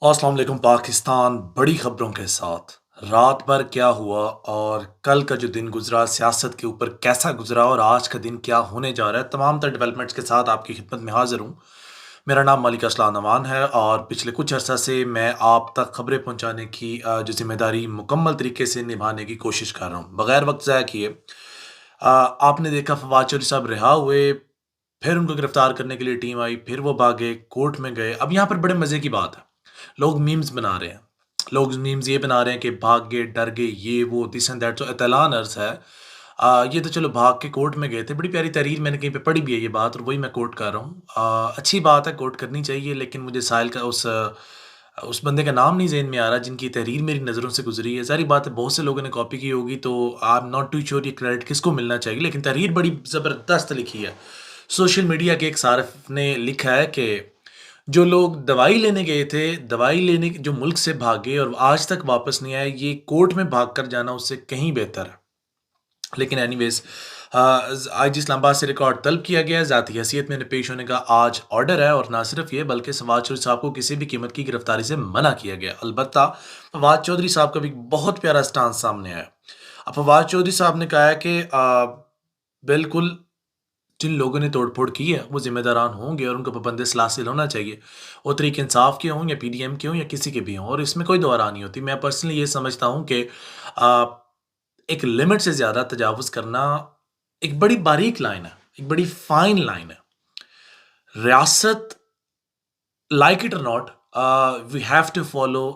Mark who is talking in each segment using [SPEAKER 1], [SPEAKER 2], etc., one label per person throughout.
[SPEAKER 1] अस्सलाम वालेकुम पाकिस्तान बड़ी खबरों के साथ। रात भर क्या हुआ और कल का जो दिन गुजरा सियासत के ऊपर कैसा गुजरा और आज का दिन क्या होने जा रहा है, तमाम तर डेवलपमेंट्स के साथ आपकी खिदमत में हाजिर हूँ। मेरा नाम मलिक असलान नवान है और पिछले कुछ अर्सा से मैं आप तक खबरें पहुँचाने की जो जिम्मेदारी मुकम्मल तरीके से निभाने की कोशिश कर रहा हूँ बगैर वक्त ज़ाया किए। आपने देखा फवाद चौधरी साहब रिहा हुए, फिर उनको गिरफ्तार करने के लिए टीम आई, फिर वो भागे, कोर्ट में गए। अब यहाँ पर बड़े मज़े की बात है, लोग मीम्स बना रहे हैं। लोग मीम्स ये बना रहे हैं कि भाग गए, डर गए, ये वो दिस एंड दैट। जो एतलान अर्ज़ है, ये तो चलो भाग के कोर्ट में गए थे। बड़ी प्यारी तहरीर मैंने कहीं पे पढ़ी भी है ये बात और वही मैं कोट कर रहा हूँ। अच्छी बात है, कोट करनी चाहिए, लेकिन मुझे साहिल का उस बंदे का नाम नहीं ज़हन में आ रहा जिनकी तहरीर मेरी नज़रों से गुज़री है। ज़ाहिर बात है बहुत से लोगों ने कॉपी की होगी, तो I am not too sure ये क्रेडिट किसको मिलना चाहिए, लेकिन तहरीर बड़ी ज़बरदस्त लिखी है। सोशल मीडिया के एक सारिफ़ ने लिखा है कि जो लोग दवाई लेने गए थे, दवाई लेने जो मुल्क से भागे और आज तक वापस नहीं आए, ये कोर्ट में भाग कर जाना उससे कहीं बेहतर है। लेकिन एनीवेज़, आईजी इस्लामाबाद से रिकॉर्ड तलब किया गया है। ज़ाती हैसियत में पेश होने का आज ऑर्डर है और ना सिर्फ ये बल्कि फवाद चौधरी साहब को किसी भी कीमत की गिरफ्तारी से मना किया गया। अलबत्ता फवाद चौधरी साहब का भी बहुत प्यारा स्टांस सामने आया। अब फवाद चौधरी साहब ने कहा है कि बिल्कुल जिन लोगों ने तोड़-फोड़ की है वो ज़िम्मेदारान होंगे और उनको पाबंद सलासिल होना चाहिए। वो तहरीक इंसाफ के हों या पीडीएम के हों या किसी के भी हों, और इसमें कोई दो राय नहीं होती। मैं पर्सनली ये समझता हूँ कि अ, एक लिमिट से ज़्यादा तजावुज़ करना एक बड़ी बारीक लाइन है, एक बड़ी फाइन लाइन है। रियासत, लाइक इट और not, we have to follow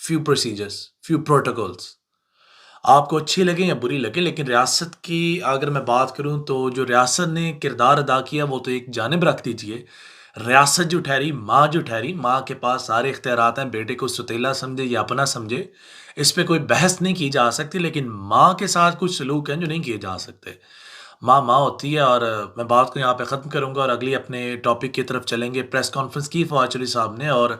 [SPEAKER 1] few procedures, few protocols. आपको अच्छी लगे या बुरी लगे, लेकिन रियासत की अगर मैं बात करूँ तो जो रियासत ने किरदार अदा किया वो तो एक जानिब रख दीजिए। रियासत जो ठहरी, माँ के पास सारे इख्तियारात हैं, बेटे को सौतेला समझे या अपना समझे, इस पे कोई बहस नहीं की जा सकती, लेकिन माँ के साथ कुछ सलूक हैं जो नहीं किए जा सकते। माँ, माँ होती है और मैं बात को यहाँ पे ख़त्म करूँगा और अगली अपने टॉपिक की तरफ चलेंगे। प्रेस कॉन्फ्रेंस की फवाद चौधरी साहब ने और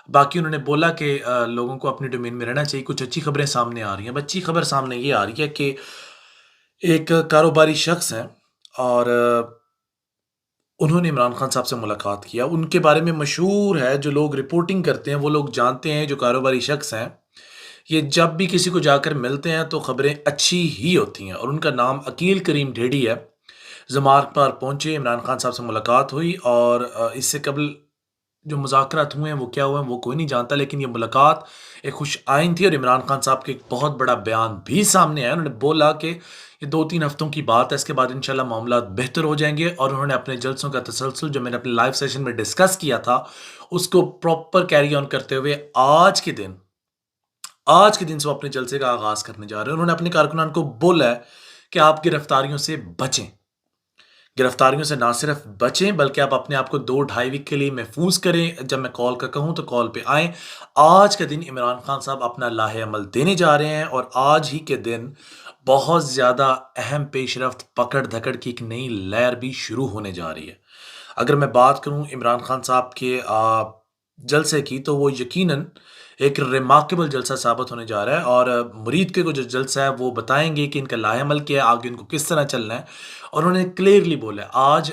[SPEAKER 1] बाकी उन्होंने बोला कि लोगों को अपनी डोमेन में रहना चाहिए। कुछ अच्छी खबरें सामने आ रही हैं। अब अच्छी खबर सामने ये आ रही है कि एक कारोबारी शख्स हैं और उन्होंने इमरान खान साहब से मुलाकात किया। उनके बारे में मशहूर है, जो लोग रिपोर्टिंग करते हैं वो लोग जानते हैं, जो कारोबारी शख्स हैं, ये जब भी किसी को जाकर मिलते हैं तो खबरें अच्छी ही होती हैं और उनका नाम अकील करीम ढेड़ी है। ज़मात पर पहुँचे, इमरान खान साहब से मुलाकात हुई और इससे कबल जो मुज़ाकरात हुए हैं वो क्या हुए हैं वो कोई नहीं जानता, लेकिन ये मुलाकात एक खुश आइन थी और इमरान खान साहब के एक बहुत बड़ा बयान भी सामने आया। उन्होंने बोला कि ये 2-3 हफ्तों की बात है, इसके बाद इंशाल्लाह मामला बेहतर हो जाएँगे और उन्होंने अपने जलसों का तसलसल जो मैंने अपने लाइव सेशन में डिस्कस किया था, उसको प्रॉपर कैरी ऑन करते हुए आज के दिन से वो अपने जलसे का आगाज़ करने जा रहे हैं। उन्होंने अपने कारकुनान को बोला है कि आप गिरफ्तारियों से बचें। गिरफ्तारियों से ना सिर्फ बचें बल्कि आप अपने आप को 2 ढाई वीक के लिए महफूज करें। जब मैं कॉल का कहूँ तो कॉल पे आएँ। आज के दिन इमरान खान साहब अपना लाहे-अमल देने जा रहे हैं और आज ही के दिन बहुत ज़्यादा अहम पेशरफ्त पकड़-धकड़ की एक नई लहर भी शुरू होने जा रही है। अगर मैं बात करूँ इमरान खान साहब के जलसे की, तो वो यकीनन एक रिमार्केबल जलसा साबित होने जा रहा है और मुरीद के को जो जलसा है वो बताएँगे कि इनका लाहे-अमल क्या है, आगे इनको किस तरह चलना है। और उन्होंने क्लियरली बोला है, आज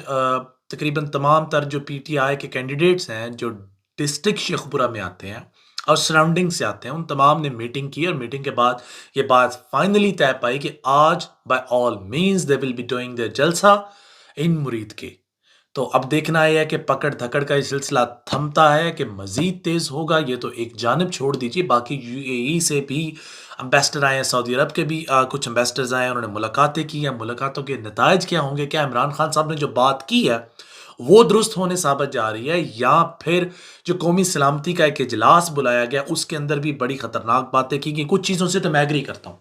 [SPEAKER 1] तकरीबन तमाम तर जो पीटीआई के कैंडिडेट्स हैं, जो डिस्ट्रिक्ट शेखपुरा में आते हैं और सराउंडिंग से आते हैं, उन तमाम ने मीटिंग की और मीटिंग के बाद ये बात फाइनली तय पाई कि आज by all means they will be doing their जलसा इन मुरीद के। तो अब देखना ये है कि पकड़-धकड़ का ये सिलसिला थमता है कि मज़ीद तेज़ होगा, ये तो एक जानिब छोड़ दीजिए। बाकी यूएई से भी एम्बेसडर आए हैं, सऊदी अरब के भी कुछ एम्बेसडर्स आए हैं, उन्होंने मुलाकातें की हैं। मुलाकातों के नताइज क्या होंगे? क्या इमरान खान साहब ने जो बात की है, वो दुरुस्त होने साबित जा रही है, या फिर जो कौमी सलामती का एक इजलास बुलाया गया, उसके अंदर भी बड़ी खतरनाक बातें की गई। कुछ चीज़ों से तो मैं एग्री करता हूँ।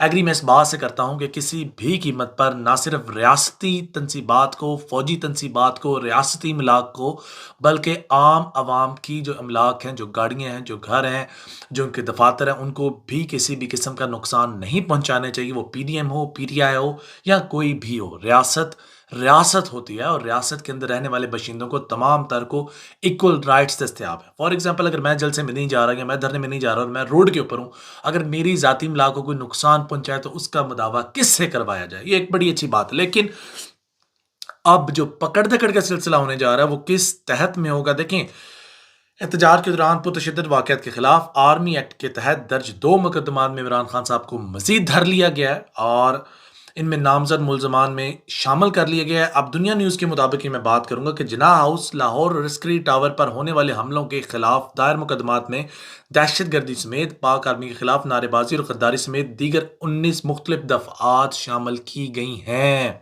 [SPEAKER 1] एग्री मैं इस बात से करता हूँ कि किसी भी कीमत पर ना सिर्फ रियासती तनसीबात को, फ़ौजी तनसीबात को, रियासती इमलाक को, बल्कि आम आवाम की जो इमलाक हैं, जो गाड़ियाँ हैं, जो घर हैं, जो उनके दफ़ातर हैं, उनको भी किसी भी किस्म का नुकसान नहीं पहुँचाने चाहिए। वो पीडीएम हो, पीटीआई हो या कोई भी हो। रियासत रियासत होती है और रियासत के अंदर रहने वाले बाशिंदों को तमाम तर को इक्वल राइट्स दस्तयाब है। फॉर एग्जाम्पल, अगर मैं जलसे में नहीं जा रहा या मैं धरने में नहीं जा रहा और मैं रोड के ऊपर हूँ, अगर मेरी ज़ाती इमलाक को कोई नुकसान पहुँचाए तो उसका मुदावा किससे करवाया जाए? ये एक बड़ी अच्छी बात है। लेकिन अब जो पकड़-धकड़ का सिलसिला होने जा रहा है वो किस तहत में होगा? देखें, احتجاج کے دوران پرتشدد واقعات کے خلاف آرمی ایکٹ کے تحت درج 2 مقدمات میں عمران خان صاحب کو مزید دھر لیا گیا ہے اور ان میں نامزد ملزمان میں شامل کر لیا گیا ہے۔ اب دنیا نیوز کے مطابق میں بات کروں گا کہ جناح ہاؤس لاہور اور اسکری ٹاور پر ہونے والے حملوں کے خلاف دائر مقدمات میں دہشت گردی سمیت پاک آرمی کے خلاف نعرے بازی اور غداری سمیت دیگر 19 مختلف دفعات شامل کی گئی ہیں۔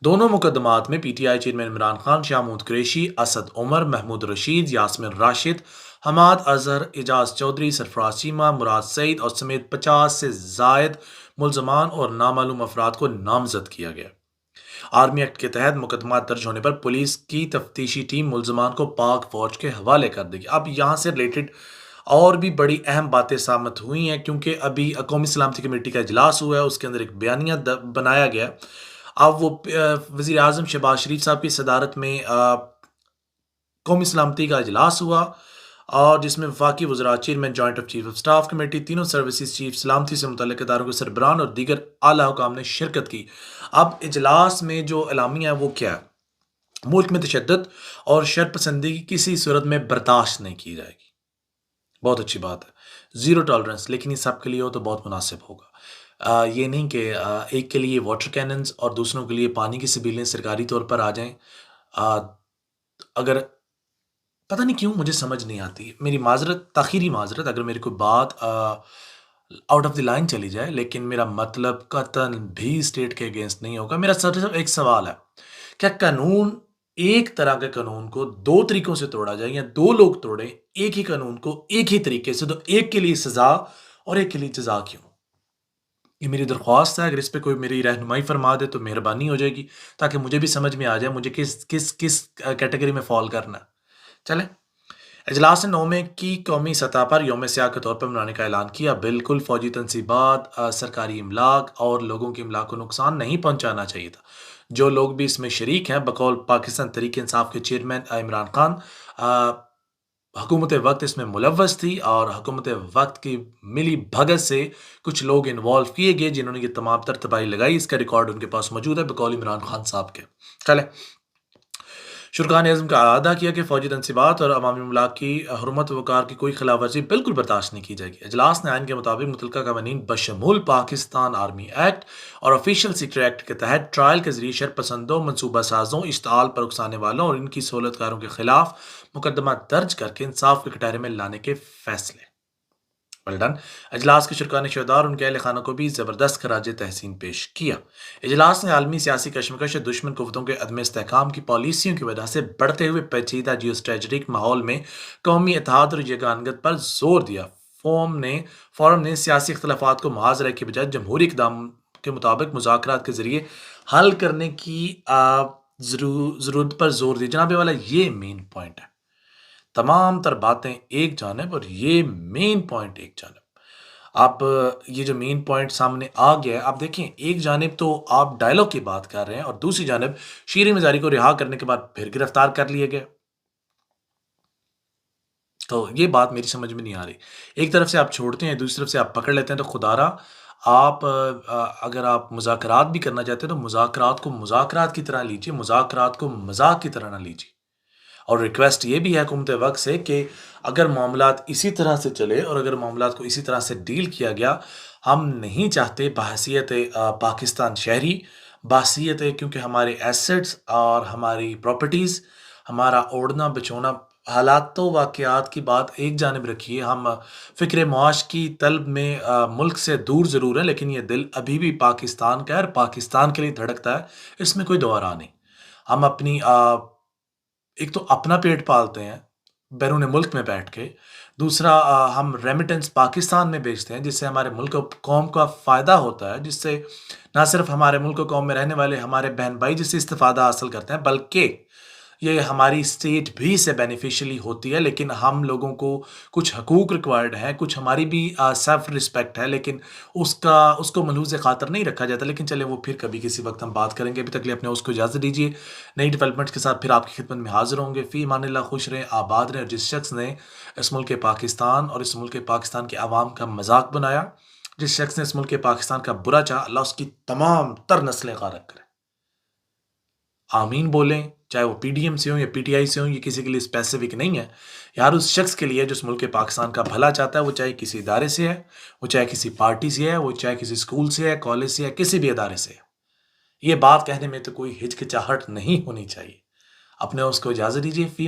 [SPEAKER 1] دونوں مقدمات میں P T I chairman Imran Khan, Shah Mahmood Qureshi, Asad Umar, Mahmood Rasheed, Yasmin Rashid, Hammad Azhar, Ejaz Chaudhry, Sarfraz Cheema, Murad Saeed اور سمیت 50 سے زائد ملزمان اور نامعلوم افراد کو نامزد کیا گیا۔ آرمی ایکٹ کے تحت مقدمات درج ہونے پر پولیس کی تفتیشی ٹیم ملزمان کو پاک فوج کے حوالے کر دے گی۔ اب یہاں سے ریلیٹڈ اور بھی بڑی اہم باتیں ثابت ہوئی ہیں، کیونکہ ابھی قومی سلامتی کمیٹی کا اجلاس ہوا ہے، اس کے اندر ایک بیانیہ بنایا گیا۔ اب وہ وزیر اعظم شہباز شریف صاحب کی صدارت میں قومی سلامتی کا اجلاس ہوا اور جس میں وفاقی وزراء، chairman joint of chief of staff committee, تینوں سروسز چیف، سلامتی سے متعلق اداروں کے سربراہان اور دیگر اعلیٰ حکام نے شرکت کی۔ اب اجلاس میں جو اعلامیہ ہے وہ کیا ہے؟ ملک میں تشدد اور شرپسندی کی کسی صورت میں برداشت نہیں کی جائے گی۔ بہت اچھی بات ہے، زیرو ٹالرنس، لیکن یہ سب کے لیے ہو تو بہت مناسب ہوگا۔ یہ نہیں کہ ایک کے لیے واٹر کیننز اور دوسروں کے لیے پانی کی سبیلیں سرکاری طور پر آ جائیں۔ اگر پتہ نہیں کیوں مجھے سمجھ نہیں آتی، میری معذرت، تاخیری معذرت اگر میری کوئی بات آؤٹ آف دی لائن چلی جائے، لیکن میرا مطلب قطعاً بھی اسٹیٹ کے اگینسٹ نہیں ہوگا۔ میرا صرف ایک سوال ہے، کیا قانون، ایک طرح کے قانون کو دو طریقوں سے توڑا جائے یا دو لوگ توڑیں ایک ہی قانون کو ایک ہی طریقے سے، تو ایک کے لیے سزا اور ایک کے لیے جزا کیوں؟ یہ میری درخواست ہے، اگر اس پہ کوئی میری رہنمائی فرما دے تو مہربانی ہو جائے گی، تاکہ مجھے بھی سمجھ میں آ جائے مجھے کس کیٹیگری میں فال کرنا ہے۔ چلیں، اجلاس نے 9 کی قومی سطح پر یوم سیاہ کے طور پر منانے کا اعلان کیا۔ بالکل، فوجی تنصیبات، سرکاری املاک اور لوگوں کے املاک کو نقصان نہیں پہنچانا چاہیے تھا۔ جو لوگ بھی اس میں شریک ہیں، بقول پاکستان تحریک انصاف کے چیئرمین عمران خان، حکومت وقت اس میں ملوث تھی اور حکومت وقت کی ملی بھگت سے کچھ لوگ انوالو کیے گئے جنہوں نے یہ تمام تر تباہی لگائی۔ اس کا ریکارڈ ان کے پاس موجود ہے بقول عمران خان صاحب کے۔ چلیں، شرکا نے عزم کا اعادہ کیا کہ فوجی تنصیبات اور عوامی املاک کی حرمت و وقار کی کوئی خلاف ورزی بالکل برداشت نہیں کی جائے گی۔ اجلاس نے آئین کے مطابق متعلقہ قوانین بشمول پاکستان آرمی ایکٹ اور آفیشل سیکرٹ ایکٹ کے تحت ٹرائل کے ذریعے شرپسندوں، منصوبہ سازوں، اشتعال پر اکسانے والوں اور ان کی سہولت کاروں کے خلاف مقدمہ درج کر کے انصاف کے کٹہرے میں لانے کے فیصلے۔ ڈن۔ اجلاس کے شرکا نے شہداء اور ان کے اہل خانہ کو بھی زبردست خراج تحسین پیش کیا۔ اجلاس نے عالمی سیاسی کشمکش اور دشمن قوتوں کے عدم استحکام کی پالیسیوں کی وجہ سے بڑھتے ہوئے پیچیدہ جیو اسٹریٹجک ماحول میں قومی اتحاد اور یگانگت پر زور دیا۔ فورم نے سیاسی اختلافات کو محاذ رہنے کے بجائے جمہوری اقدام کے مطابق مذاکرات کے ذریعے حل کرنے کی ضرورت پر زور دیا۔ جناب والا، یہ مین پوائنٹ ہے، تمام تر باتیں ایک جانب اور یہ مین پوائنٹ ایک جانب۔ اب یہ جو مین پوائنٹ سامنے آ گیا ہے، آپ دیکھیں، ایک جانب تو آپ ڈائلاگ کی بات کر رہے ہیں اور دوسری جانب شیریں مزاری کو رہا کرنے کے بعد پھر گرفتار کر لیے گئے۔ تو یہ بات میری سمجھ میں نہیں آ رہی، ایک طرف سے آپ چھوڑتے ہیں، دوسری طرف سے آپ پکڑ لیتے ہیں۔ تو خدا را، آپ اگر آپ مذاکرات بھی کرنا چاہتے ہیں تو مذاکرات کو مذاکرات کی طرح لیجیے، مذاکرات کو مذاق کی طرح نہ لیجیے۔ اور ریکویسٹ یہ بھی ہے حکومت وقت سے کہ اگر معاملات اسی طرح سے چلے اور اگر معاملات کو اسی طرح سے ڈیل کیا گیا، ہم نہیں چاہتے بحیثیت پاکستان شہری، بحیثیت کیونکہ ہمارے ایسٹس اور ہماری پراپرٹیز، ہمارا اوڑھنا بچھونا، حالات و واقعات کی بات ایک جانب رکھیے، ہم فکر معاش کی طلب میں ملک سے دور ضرور ہیں، لیکن یہ دل ابھی بھی پاکستان کا ہے اور پاکستان کے لیے دھڑکتا ہے، اس میں کوئی دو راہ نہیں۔ ہم اپنی ایک تو اپنا پیٹ پالتے ہیں بیرون ملک میں بیٹھ کے، دوسرا ہم ریمیٹنس پاکستان میں بیچتے ہیں جس سے ہمارے ملک و قوم کا فائدہ ہوتا ہے، جس سے نہ صرف ہمارے ملک و قوم میں رہنے والے ہمارے بہن بھائی جس سے استفادہ حاصل کرتے ہیں، بلکہ یہ ہماری اسٹیٹ بھی سے بینیفیشلی ہوتی ہے۔ لیکن ہم لوگوں کو کچھ حقوق ریکوائرڈ ہیں، کچھ ہماری بھی سیلف رسپیکٹ ہے، لیکن اس کو ملحوظ خاطر نہیں رکھا جاتا۔ لیکن چلے وہ پھر کبھی کسی وقت ہم بات کریں گے، ابھی تک لیے اپنے اس کو اجازت دیجیے، نئی ڈیولپمنٹس کے ساتھ پھر آپ کی خدمت میں حاضر ہوں گے۔ فی امان اللہ، خوش رہیں، آباد رہیں، اور جس شخص نے اس ملک پاکستان اور اس ملک پاکستان کے عوام کا مذاق بنایا، جس شخص نے اس ملک پاکستان کا برا چاہا، اللہ اس کی تمام تر نسلیں غارق کرے۔ آمین بولیں چاہے وہ پی ڈی ایم سے ہوں یا پی ٹی آئی سے ہوں، یہ کسی کے لیے اسپیسیفک نہیں ہے، یہ ہر اس شخص کے لیے جو اس ملک پاکستان کا بھلا چاہتا ہے، وہ چاہے کسی ادارے سے ہے، وہ چاہے کسی پارٹی سے ہے، وہ چاہے کسی اسکول سے ہے، کالج سے ہے، کسی بھی ادارے سے ہے۔ یہ بات کہنے میں تو کوئی ہچکچاہٹ نہیں ہونی چاہیے۔ اپنے اس کو اجازت دیجیے۔